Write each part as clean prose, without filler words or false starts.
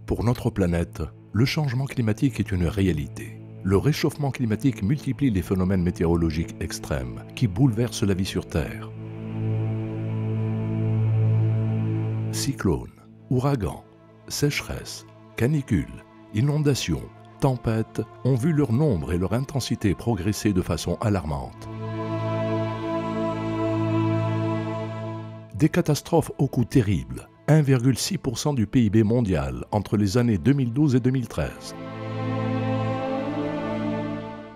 Pour notre planète, le changement climatique est une réalité. Le réchauffement climatique multiplie les phénomènes météorologiques extrêmes qui bouleversent la vie sur Terre. Cyclones, ouragans, sécheresses, canicules, inondations, tempêtes ont vu leur nombre et leur intensité progresser de façon alarmante. Des catastrophes au coût terrible, 1,6% du PIB mondial entre les années 2012 et 2013.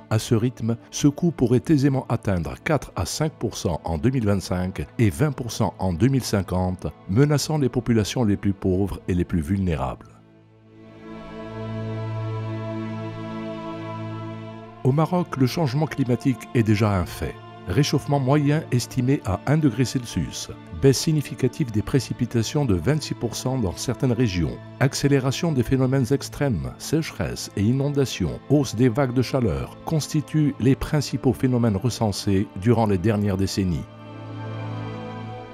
À ce rythme, ce coût pourrait aisément atteindre 4 à 5% en 2025 et 20% en 2050, menaçant les populations les plus pauvres et les plus vulnérables. Au Maroc, le changement climatique est déjà un fait. Réchauffement moyen estimé à 1 degré Celsius, baisse significative des précipitations de 26% dans certaines régions, accélération des phénomènes extrêmes, sécheresse et inondations, hausse des vagues de chaleur constituent les principaux phénomènes recensés durant les dernières décennies.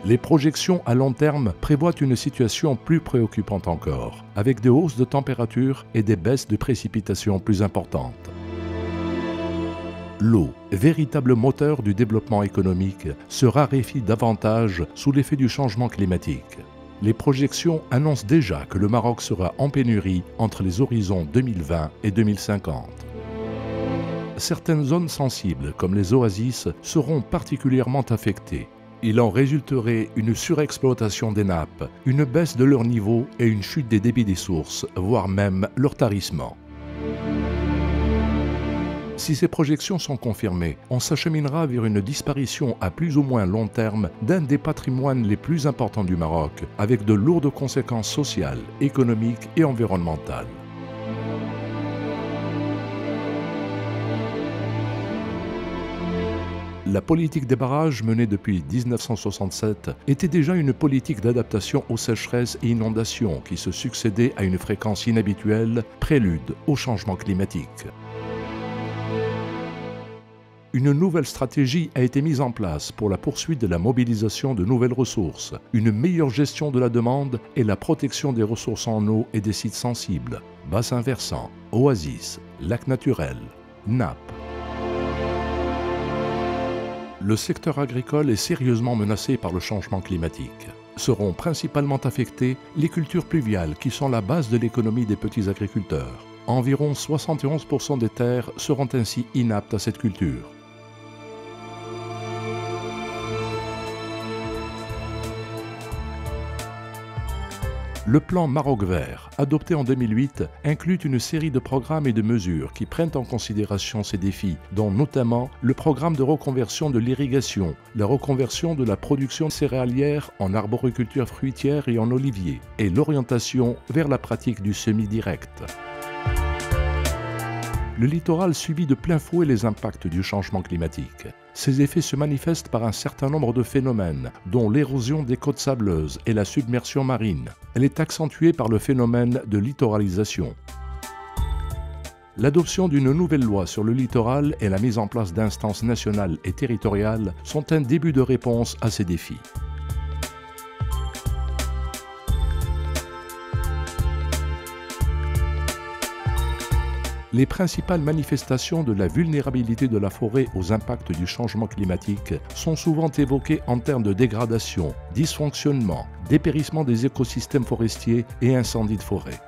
Les projections à long terme prévoient une situation plus préoccupante encore, avec des hausses de température et des baisses de précipitations plus importantes. L'eau, véritable moteur du développement économique, se raréfie davantage sous l'effet du changement climatique. Les projections annoncent déjà que le Maroc sera en pénurie entre les horizons 2020 et 2050. Certaines zones sensibles, comme les oasis, seront particulièrement affectées. Il en résulterait une surexploitation des nappes, une baisse de leur niveau et une chute des débits des sources, voire même leur tarissement. Si ces projections sont confirmées, on s'acheminera vers une disparition à plus ou moins long terme d'un des patrimoines les plus importants du Maroc, avec de lourdes conséquences sociales, économiques et environnementales. La politique des barrages menée depuis 1967 était déjà une politique d'adaptation aux sécheresses et inondations qui se succédaient à une fréquence inhabituelle, prélude au changement climatique. Une nouvelle stratégie a été mise en place pour la poursuite de la mobilisation de nouvelles ressources, une meilleure gestion de la demande et la protection des ressources en eau et des sites sensibles, bassins versants, oasis, lacs naturels, nappes. Le secteur agricole est sérieusement menacé par le changement climatique. Seront principalement affectées les cultures pluviales qui sont la base de l'économie des petits agriculteurs. Environ 71% des terres seront ainsi inaptes à cette culture. Le plan Maroc Vert, adopté en 2008, inclut une série de programmes et de mesures qui prennent en considération ces défis, dont notamment le programme de reconversion de l'irrigation, la reconversion de la production céréalière en arboriculture fruitière et en olivier, et l'orientation vers la pratique du semi-direct. Le littoral subit de plein fouet les impacts du changement climatique. Ces effets se manifestent par un certain nombre de phénomènes, dont l'érosion des côtes sableuses et la submersion marine. Elle est accentuée par le phénomène de littoralisation. L'adoption d'une nouvelle loi sur le littoral et la mise en place d'instances nationales et territoriales sont un début de réponse à ces défis. Les principales manifestations de la vulnérabilité de la forêt aux impacts du changement climatique sont souvent évoquées en termes de dégradation, dysfonctionnement, dépérissement des écosystèmes forestiers et incendies de forêt.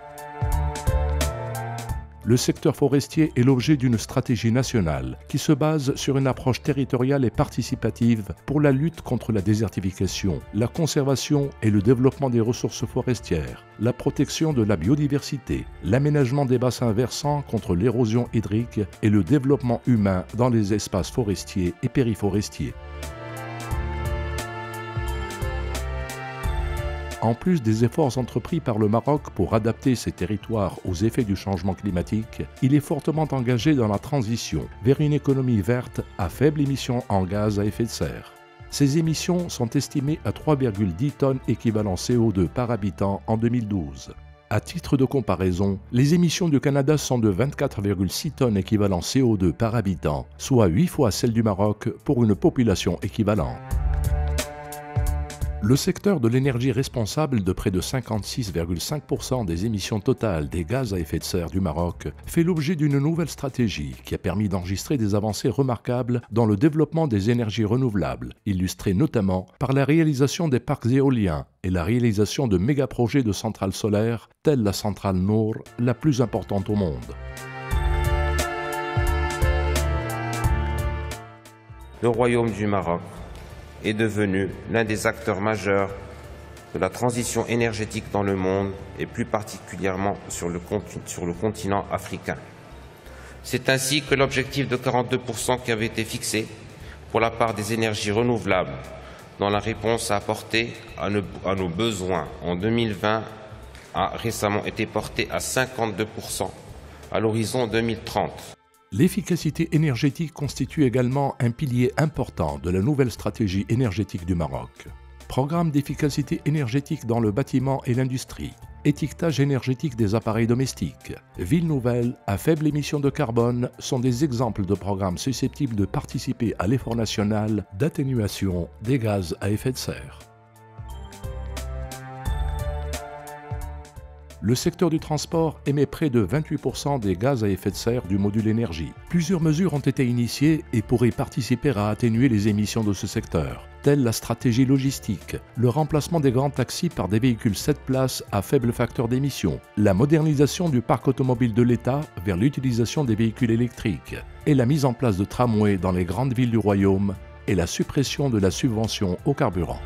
Le secteur forestier est l'objet d'une stratégie nationale qui se base sur une approche territoriale et participative pour la lutte contre la désertification, la conservation et le développement des ressources forestières, la protection de la biodiversité, l'aménagement des bassins versants contre l'érosion hydrique et le développement humain dans les espaces forestiers et périforestiers. En plus des efforts entrepris par le Maroc pour adapter ses territoires aux effets du changement climatique, il est fortement engagé dans la transition vers une économie verte à faible émission en gaz à effet de serre. Ces émissions sont estimées à 3,10 tonnes équivalent CO2 par habitant en 2012. À titre de comparaison, les émissions du Canada sont de 24,6 tonnes équivalent CO2 par habitant, soit 8 fois celles du Maroc pour une population équivalente. Le secteur de l'énergie responsable de près de 56,5% des émissions totales des gaz à effet de serre du Maroc fait l'objet d'une nouvelle stratégie qui a permis d'enregistrer des avancées remarquables dans le développement des énergies renouvelables, illustrées notamment par la réalisation des parcs éoliens et la réalisation de méga-projets de centrales solaires telle la centrale Nour, la plus importante au monde. Le Royaume du Maroc est devenu l'un des acteurs majeurs de la transition énergétique dans le monde et plus particulièrement sur le continent africain. C'est ainsi que l'objectif de 42% qui avait été fixé pour la part des énergies renouvelables dans la réponse à apporter à nos besoins en 2020 a récemment été porté à 52% à l'horizon 2030. L'efficacité énergétique constitue également un pilier important de la nouvelle stratégie énergétique du Maroc. Programme d'efficacité énergétique dans le bâtiment et l'industrie, étiquetage énergétique des appareils domestiques, villes nouvelles à faible émission de carbone sont des exemples de programmes susceptibles de participer à l'effort national d'atténuation des gaz à effet de serre. Le secteur du transport émet près de 28% des gaz à effet de serre du module énergie. Plusieurs mesures ont été initiées et pourraient participer à atténuer les émissions de ce secteur, telle la stratégie logistique, le remplacement des grands taxis par des véhicules 7 places à faible facteur d'émission, la modernisation du parc automobile de l'État vers l'utilisation des véhicules électriques et la mise en place de tramways dans les grandes villes du Royaume et la suppression de la subvention au carburant.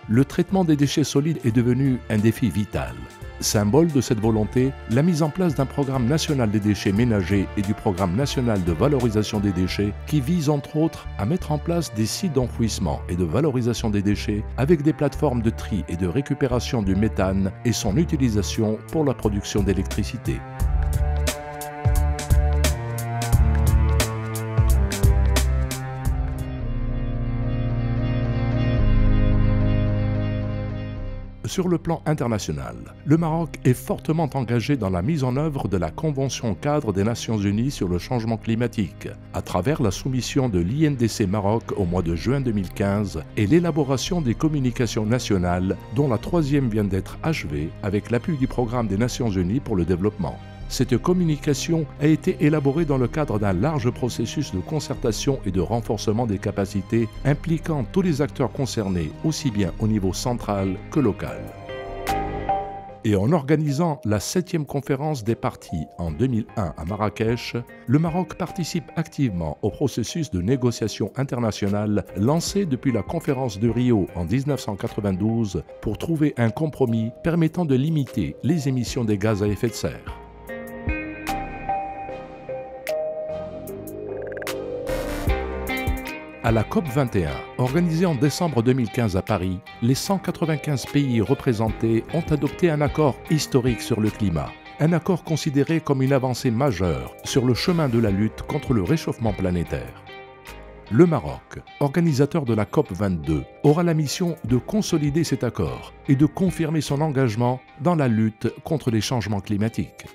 Le traitement des déchets solides est devenu un défi vital. Symbole de cette volonté, la mise en place d'un programme national des déchets ménagers et du programme national de valorisation des déchets qui vise entre autres à mettre en place des sites d'enfouissement et de valorisation des déchets avec des plateformes de tri et de récupération du méthane et son utilisation pour la production d'électricité. Sur le plan international, le Maroc est fortement engagé dans la mise en œuvre de la Convention cadre des Nations Unies sur le changement climatique, à travers la soumission de l'INDC Maroc au mois de juin 2015 et l'élaboration des communications nationales, dont la troisième vient d'être achevée avec l'appui du Programme des Nations Unies pour le développement. Cette communication a été élaborée dans le cadre d'un large processus de concertation et de renforcement des capacités impliquant tous les acteurs concernés, aussi bien au niveau central que local. Et en organisant la 7e conférence des parties en 2001 à Marrakech, le Maroc participe activement au processus de négociation internationale lancé depuis la conférence de Rio en 1992 pour trouver un compromis permettant de limiter les émissions des gaz à effet de serre. À la COP21, organisée en décembre 2015 à Paris, les 195 pays représentés ont adopté un accord historique sur le climat. Un accord considéré comme une avancée majeure sur le chemin de la lutte contre le réchauffement planétaire. Le Maroc, organisateur de la COP22, aura la mission de consolider cet accord et de confirmer son engagement dans la lutte contre les changements climatiques.